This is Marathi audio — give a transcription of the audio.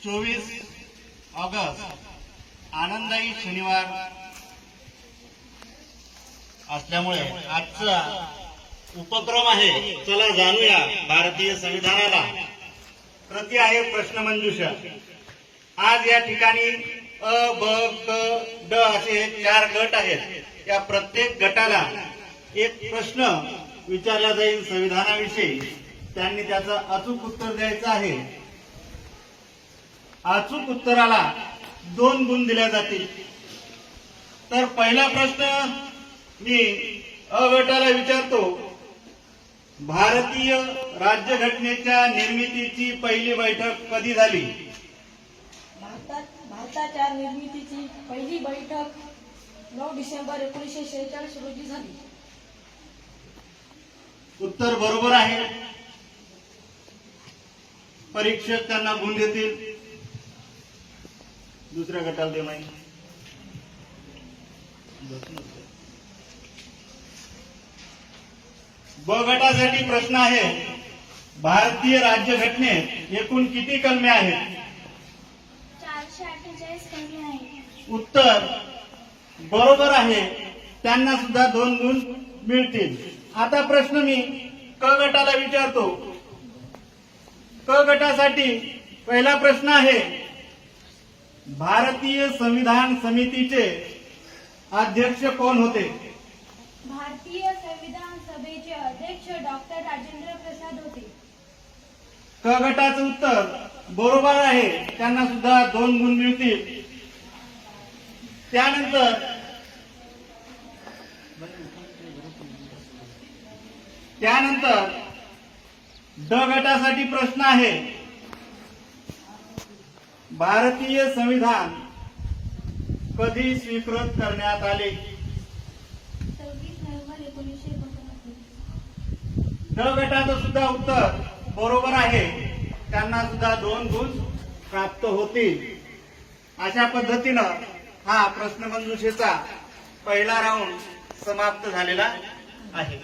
24 ऑगस्ट आनंददायी शनिवार असल्यामुळे आजचा उपक्रम आहे, चला जाणूया भारतीय संविधानाला. प्रति आहे प्रश्नमंजुषा. आज या ठिकाणी अ, ब, क, ड असे 4 गट आहेत. या प्रत्येक गटाला एक प्रश्न विचारला जाईल संविधानाविषयी. त्यांनी त्याचं अचूक उत्तर द्यायचं आहे. अचूक उत्तराला 2 गुण दिले जातील. तर पहिला प्रश्न मी अ गटाला विचारतो, भारतीय राज्यघटनेच्या निर्मितीची पहिली बैठक कधी झाली? भारताच्या निर्मितीची पहिली बैठक 9 डिसेंबर 1946 रोजी झाली. उत्तर बरोबर आहे. परीक्षक त्यांना गुण देतील. दुसऱ्या गटाला दे माहिती. ब गटासाठी प्रश्न आहे, भारतीय राज्यघटनेत एकूण किती कलमे आहेत? 448 कलमे आहेत. उत्तर बरोबर आहे. त्यांना सुद्धा 2 गुण मिळतील. आता प्रश्न मी क गटाला विचारतो. क गटासाठी पहिला प्रश्न आहे, भारतीय संविधान समितीचे अध्यक्ष कोण होते? भारतीय संविधान सभेचे अध्यक्ष डॉक्टर राजेंद्र प्रसाद होते. क गटाचं उत्तर बरोबर आहे. त्यांना सुद्धा 2 गुण मिळतील. त्यानंतर ड गटासाठी प्रश्न आहे, भारतीय संविधान कधी स्वीकृत करण्यात आले? 26 नोव्हेंबर 1949. ड गटाचं सुद्धा उत्तर बरोबर आहे. त्यांना सुद्धा 2 गुण प्राप्त होतील. अशा पद्धतीनं हा प्रश्नमंजुषेचा पहिला राऊंड समाप्त झालेला आहे.